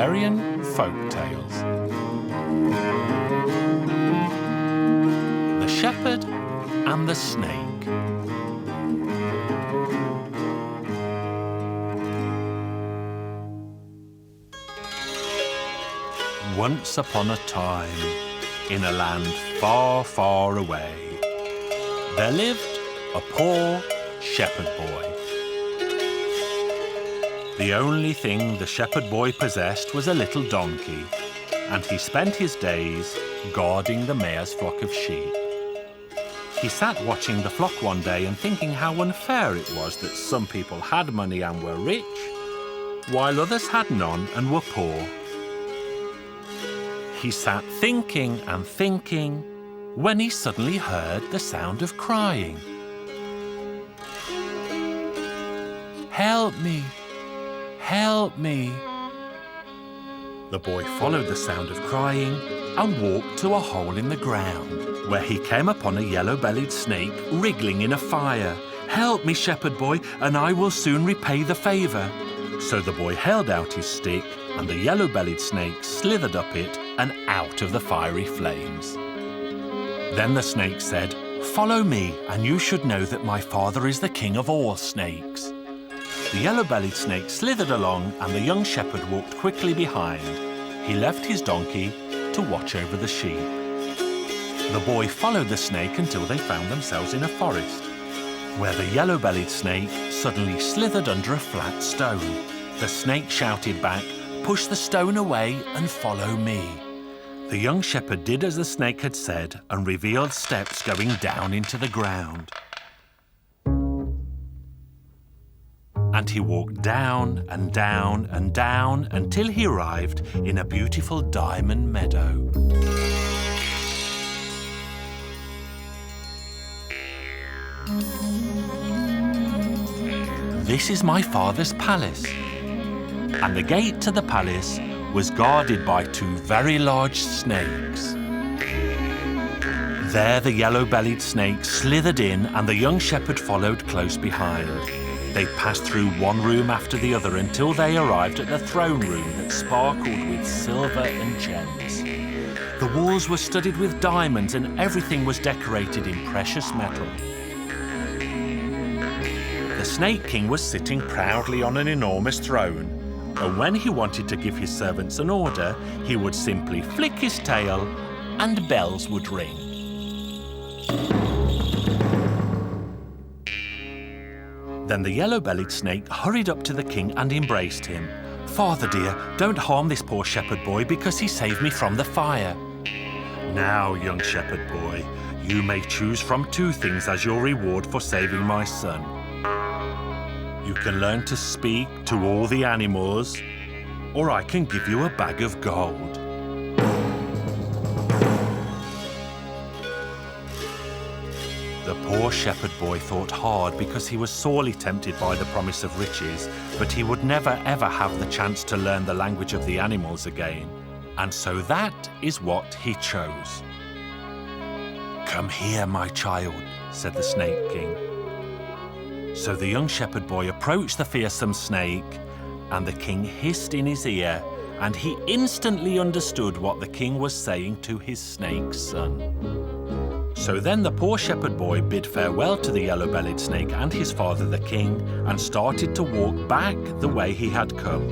Hungarian Folk Tales. The Shepherd and the Snake. Once upon a time, in a land far, far away, there lived a poor shepherd boy. The only thing the shepherd boy possessed was a little donkey, and he spent his days guarding the mayor's flock of sheep. He sat watching the flock one day and thinking how unfair it was that some people had money and were rich, while others had none and were poor. He sat thinking and thinking when he suddenly heard the sound of crying. "Help me! Help me!" The boy followed the sound of crying and walked to a hole in the ground, where he came upon a yellow-bellied snake wriggling in a fire. "Help me, shepherd boy, and I will soon repay the favour." So the boy held out his stick, and the yellow-bellied snake slithered up it and out of the fiery flames. Then the snake said, "Follow me, and you should know that my father is the king of all snakes." The yellow-bellied snake slithered along, and the young shepherd walked quickly behind. He left his donkey to watch over the sheep. The boy followed the snake until they found themselves in a forest, where the yellow-bellied snake suddenly slithered under a flat stone. The snake shouted back, "Push the stone away and follow me." The young shepherd did as the snake had said and revealed steps going down into the ground. And he walked down and down and down until he arrived in a beautiful diamond meadow. "This is my father's palace." And the gate to the palace was guarded by two very large snakes. There the yellow-bellied snake slithered in, and the young shepherd followed close behind. They passed through one room after the other until they arrived at the throne room that sparkled with silver and gems. The walls were studded with diamonds, and everything was decorated in precious metal. The Snake King was sitting proudly on an enormous throne, and when he wanted to give his servants an order, he would simply flick his tail and bells would ring. Then the yellow-bellied snake hurried up to the king and embraced him. "Father dear, don't harm this poor shepherd boy because he saved me from the fire." "Now, young shepherd boy, you may choose from two things as your reward for saving my son. You can learn to speak to all the animals, or I can give you a bag of gold." The poor shepherd boy thought hard because he was sorely tempted by the promise of riches, but he would never ever have the chance to learn the language of the animals again. And so that is what he chose. "Come here, my child," said the Snake King. So the young shepherd boy approached the fearsome snake, and the king hissed in his ear, and he instantly understood what the king was saying to his snake son. So then the poor shepherd boy bid farewell to the yellow-bellied snake and his father the king, and started to walk back the way he had come.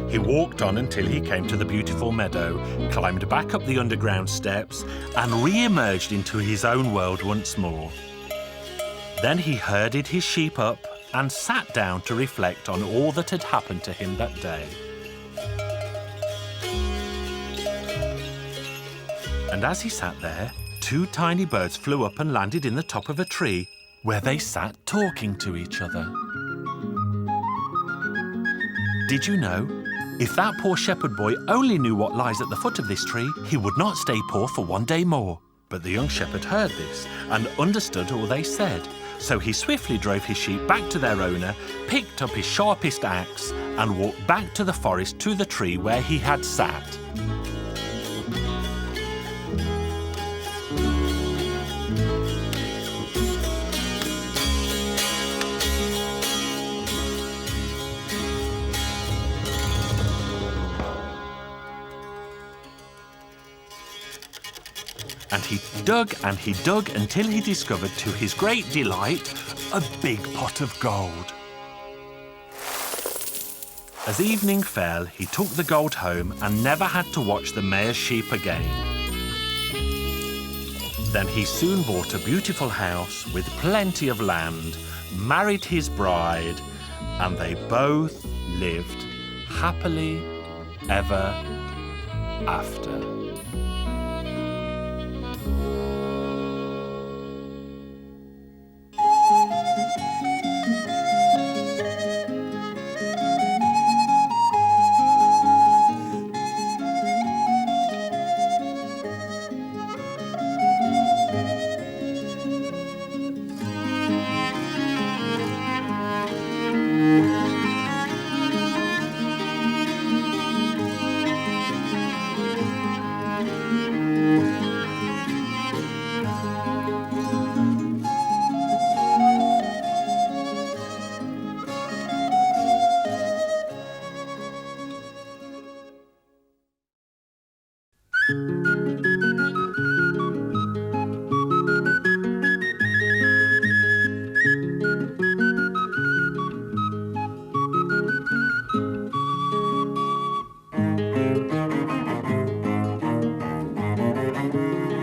He walked on until he came to the beautiful meadow, climbed back up the underground steps, and re-emerged into his own world once more. Then he herded his sheep up and sat down to reflect on all that had happened to him that day. And as he sat there, two tiny birds flew up and landed in the top of a tree, where they sat talking to each other. Did you know? If that poor shepherd boy only knew what lies at the foot of this tree, he would not stay poor for one day more. But the young shepherd heard this and understood all they said. So he swiftly drove his sheep back to their owner, picked up his sharpest axe, and walked back to the forest to the tree where he had sat. And he dug until he discovered, to his great delight, a big pot of gold. As evening fell, he took the gold home and never had to watch the mayor's sheep again. Then he soon bought a beautiful house with plenty of land, married his bride, and they both lived happily ever after.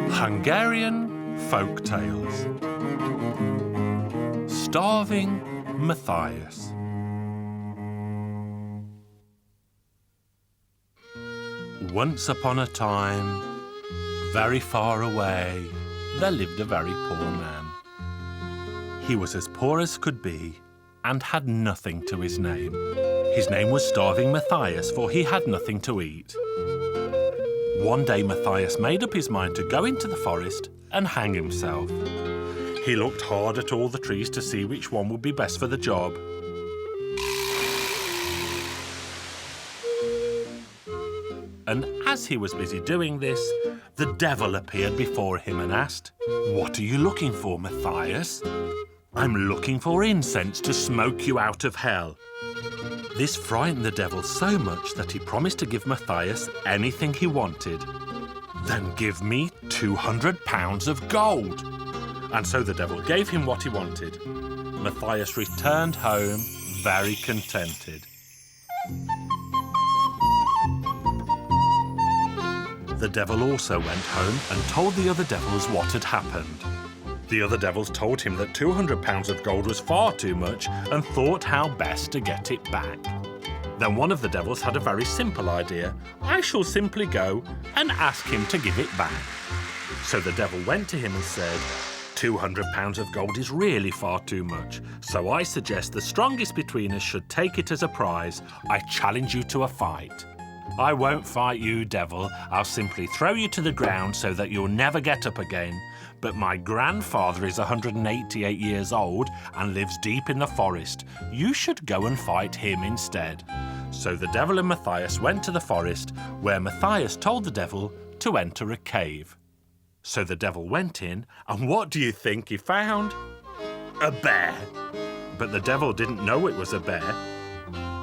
Hungarian Folk Tales. Starving Mathias. Once upon a time, very far away, there lived a very poor man. He was as poor as could be and had nothing to his name. His name was Starving Mathias, for he had nothing to eat. One day Mathias made up his mind to go into the forest and hang himself. He looked hard at all the trees to see which one would be best for the job. And as he was busy doing this, the devil appeared before him and asked, "What are you looking for, Mathias?" "I'm looking for incense to smoke you out of hell." This frightened the devil so much that he promised to give Mathias anything he wanted. "Then give me 200 pounds of gold." And so the devil gave him what he wanted. Mathias returned home very contented. The devil also went home and told the other devils what had happened. The other devils told him that 200 pounds of gold was far too much and thought how best to get it back. Then one of the devils had a very simple idea. "I shall simply go and ask him to give it back." So the devil went to him and said, 200 pounds of gold is really far too much, so I suggest the strongest between us should take it as a prize. I challenge you to a fight." "I won't fight you, devil. I'll simply throw you to the ground so that you'll never get up again. But my grandfather is 188 years old and lives deep in the forest. You should go and fight him instead." So the devil and Mathias went to the forest, where Mathias told the devil to enter a cave. So the devil went in, and what do you think he found? A bear. But the devil didn't know it was a bear.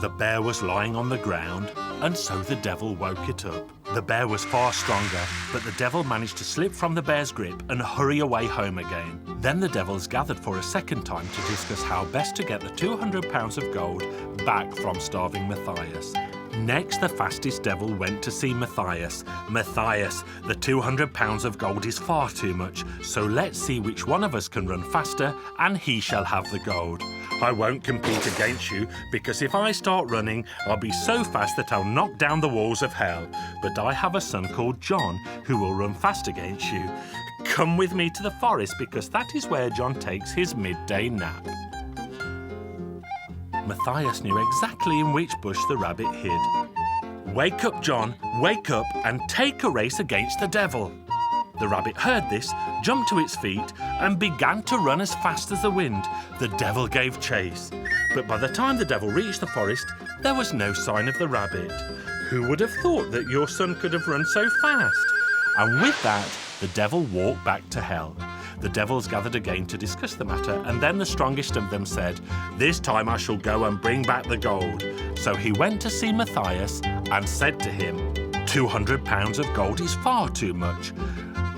The bear was lying on the ground, and so the devil woke it up. The bear was far stronger, but the devil managed to slip from the bear's grip and hurry away home again. Then the devils gathered for a second time to discuss how best to get the 200 pounds of gold back from Starving Mathias. Next, the fastest devil went to see Mathias. "Mathias, the 200 pounds of gold is far too much, so let's see which one of us can run faster, and he shall have the gold. I won't compete against you, because if I start running, I'll be so fast that I'll knock down the walls of hell. But I have a son called John who will run fast against you. Come with me to the forest, because that is where John takes his midday nap." Mathias knew exactly in which bush the rabbit hid. "Wake up, John, wake up and take a race against the devil." The rabbit heard this, jumped to its feet and began to run as fast as the wind. The devil gave chase. But by the time the devil reached the forest, there was no sign of the rabbit. Who would have thought that your son could have run so fast? And with that, the devil walked back to hell. The devils gathered again to discuss the matter, and then the strongest of them said, "This time I shall go and bring back the gold." So he went to see Mathias and said to him, 200 pounds of gold is far too much.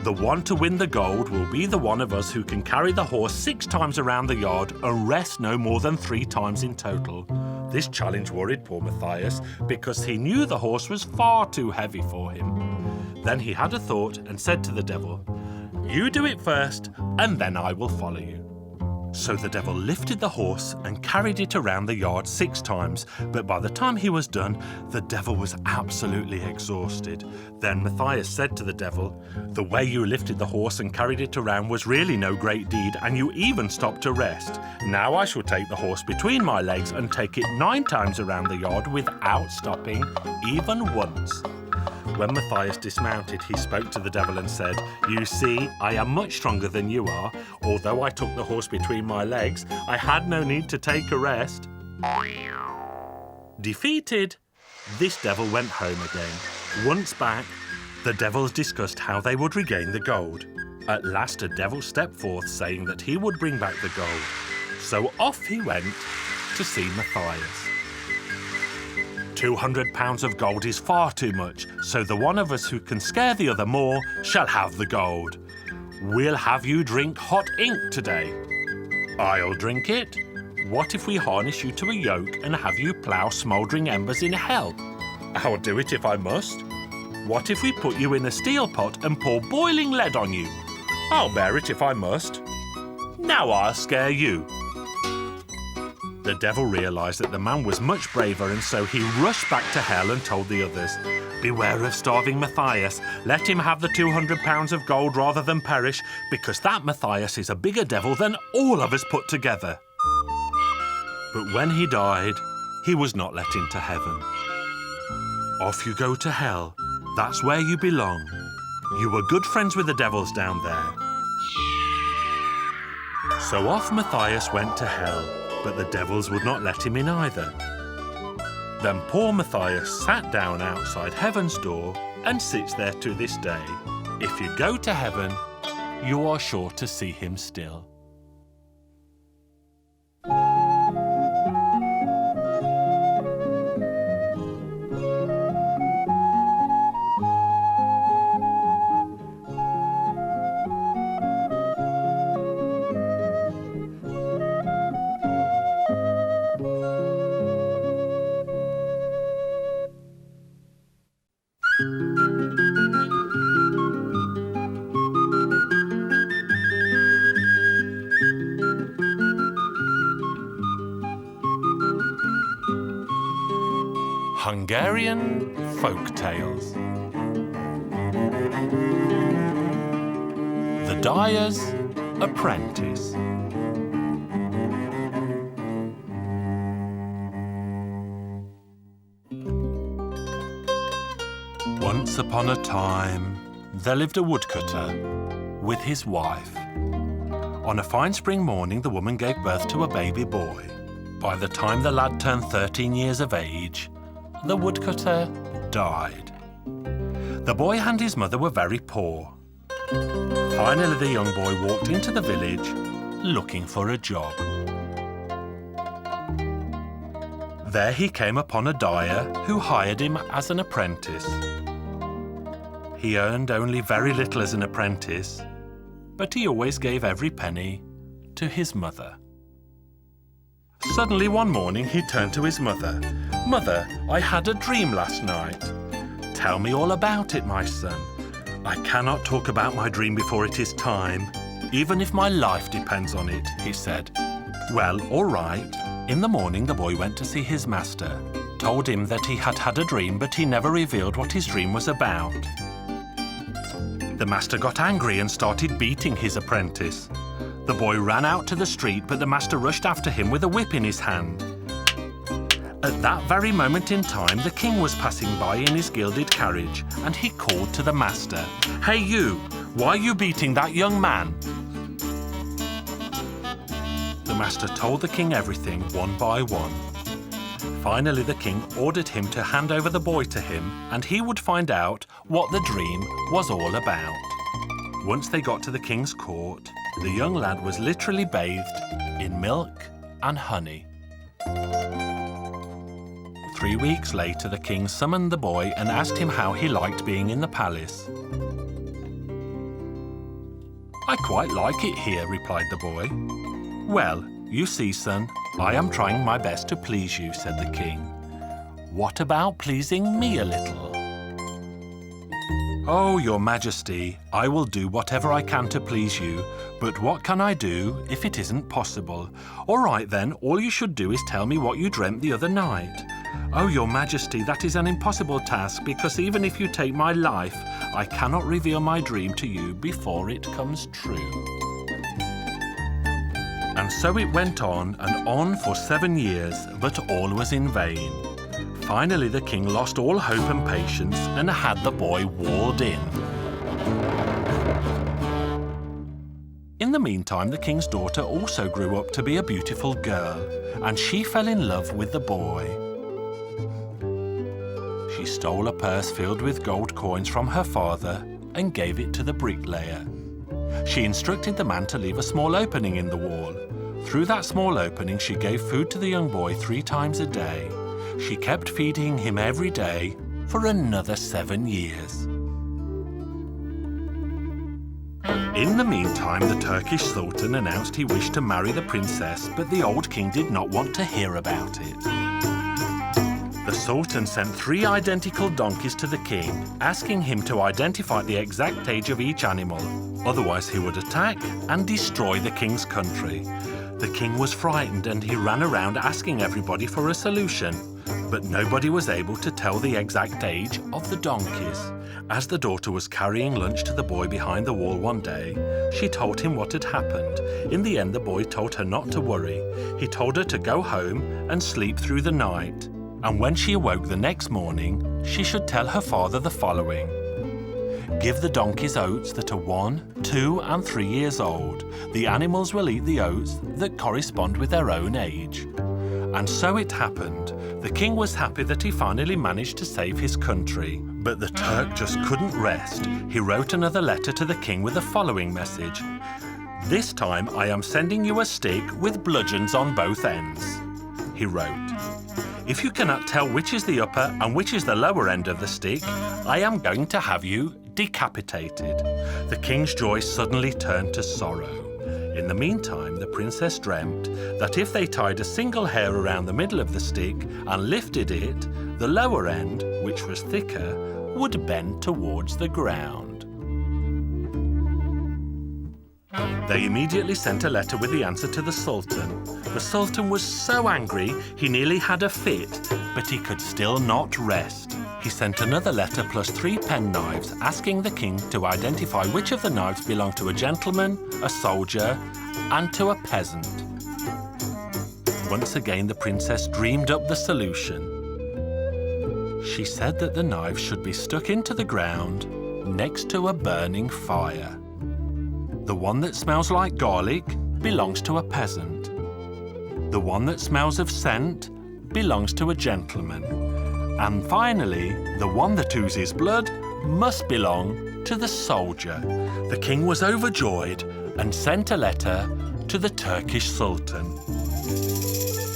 The one to win the gold will be the one of us who can carry the horse 6 times around the yard and rest no more than 3 times in total. This challenge worried poor Mathias because he knew the horse was far too heavy for him. Then he had a thought and said to the devil, "You do it first, and then I will follow you." So the devil lifted the horse and carried it around the yard 6 times, but by the time he was done, the devil was absolutely exhausted. Then Mathias said to the devil, "The way you lifted the horse and carried it around was really no great deed, and you even stopped to rest. Now I shall take the horse between my legs and take it 9 times around the yard without stopping, even once." When Mathias dismounted, he spoke to the devil and said, "You see, I am much stronger than you are. Although I took the horse between my legs, I had no need to take a rest." Defeated, this devil went home again. Once back, the devils discussed how they would regain the gold. At last, a devil stepped forth saying that he would bring back the gold. So off he went to see Mathias. 200 pounds of gold is far too much, so the one of us who can scare the other more shall have the gold. We'll have you drink hot ink today. I'll drink it. What if we harness you to a yoke and have you plough smouldering embers in hell? I'll do it if I must. What if we put you in a steel pot and pour boiling lead on you? I'll bear it if I must. Now I'll scare you. The devil realised that the man was much braver, and so he rushed back to hell and told the others, "Beware of starving Mathias. Let him have the 200 pounds of gold rather than perish, because that Mathias is a bigger devil than all of us put together." But when he died, he was not let into heaven. Off you go to hell. That's where you belong. You were good friends with the devils down there. So off Mathias went to hell, but the devils would not let him in either. Then poor Mathias sat down outside heaven's door and sits there to this day. If you go to heaven, you are sure to see him still. Hungarian Folk Tales. The Dyer's Apprentice. Once upon a time, there lived a woodcutter with his wife. On a fine spring morning, the woman gave birth to a baby boy. By the time the lad turned 13 years of age, the woodcutter died. The boy and his mother were very poor. Finally, the young boy walked into the village looking for a job. There he came upon a dyer who hired him as an apprentice. He earned only very little as an apprentice, but he always gave every penny to his mother. Suddenly one morning he turned to his mother. "Mother, I had a dream last night." "Tell me all about it, my son." "I cannot talk about my dream before it is time, even if my life depends on it," he said. "Well, all right." In the morning the boy went to see his master, told him that he had had a dream, but he never revealed what his dream was about. The master got angry and started beating his apprentice. The boy ran out to the street, but the master rushed after him with a whip in his hand. At that very moment in time, the king was passing by in his gilded carriage, and he called to the master, "Hey you, why are you beating that young man?" The master told the king everything one by one. Finally, the king ordered him to hand over the boy to him, and he would find out what the dream was all about. Once they got to the king's court, the young lad was literally bathed in milk and honey. 3 weeks later, the king summoned the boy and asked him how he liked being in the palace. "I quite like it here," replied the boy. "Well, you see, son, I am trying my best to please you," said the king. "What about pleasing me a little?" "Oh, your majesty, I will do whatever I can to please you, but what can I do if it isn't possible? All right then, all you should do is tell me what you dreamt the other night." "Oh, your majesty, that is an impossible task, because even if you take my life, I cannot reveal my dream to you before it comes true." And so it went on and on for 7 years, but all was in vain. Finally, the king lost all hope and patience and had the boy walled in. In the meantime, the king's daughter also grew up to be a beautiful girl, and she fell in love with the boy. She stole a purse filled with gold coins from her father and gave it to the bricklayer. She instructed the man to leave a small opening in the wall. Through that small opening, she gave food to the young boy 3 times a day. She kept feeding him every day for another 7 years. In the meantime, the Turkish Sultan announced he wished to marry the princess, but the old king did not want to hear about it. The Sultan sent 3 identical donkeys to the king, asking him to identify the exact age of each animal, otherwise he would attack and destroy the king's country. The king was frightened and he ran around asking everybody for a solution, but nobody was able to tell the exact age of the donkeys. As the daughter was carrying lunch to the boy behind the wall one day, she told him what had happened. In the end, the boy told her not to worry. He told her to go home and sleep through the night. And when she awoke the next morning, she should tell her father the following: "Give the donkeys oats that are 1, 2, and 3 years old. The animals will eat the oats that correspond with their own age." And so it happened. The king was happy that he finally managed to save his country. But the Turk just couldn't rest. He wrote another letter to the king with the following message: "This time I am sending you a stick with bludgeons on both ends." He wrote, "If you cannot tell which is the upper and which is the lower end of the stick, I am going to have you decapitated." The king's joy suddenly turned to sorrow. In the meantime, the princess dreamt that if they tied a single hair around the middle of the stick and lifted it, the lower end, which was thicker, would bend towards the ground. They immediately sent a letter with the answer to the Sultan. The Sultan was so angry he nearly had a fit, but he could still not rest. He sent another letter plus 3 penknives, asking the king to identify which of the knives belonged to a gentleman, a soldier, and to a peasant. Once again, the princess dreamed up the solution. She said that the knives should be stuck into the ground next to a burning fire. The one that smells like garlic belongs to a peasant. The one that smells of scent belongs to a gentleman. And finally, the one that oozes blood must belong to the soldier. The king was overjoyed and sent a letter to the Turkish Sultan.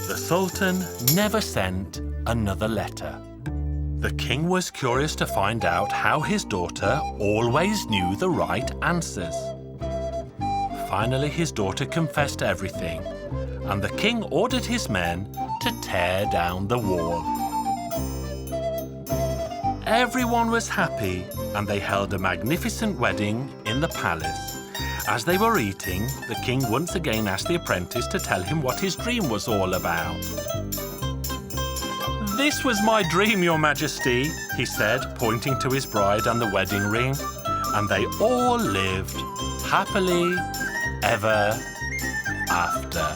The Sultan never sent another letter. The king was curious to find out how his daughter always knew the right answers. Finally, his daughter confessed everything, and the king ordered his men to tear down the wall. Everyone was happy, and they held a magnificent wedding in the palace. As they were eating, the king once again asked the apprentice to tell him what his dream was all about. "This was my dream, your majesty," he said, pointing to his bride and the wedding ring. And they all lived happily ever after.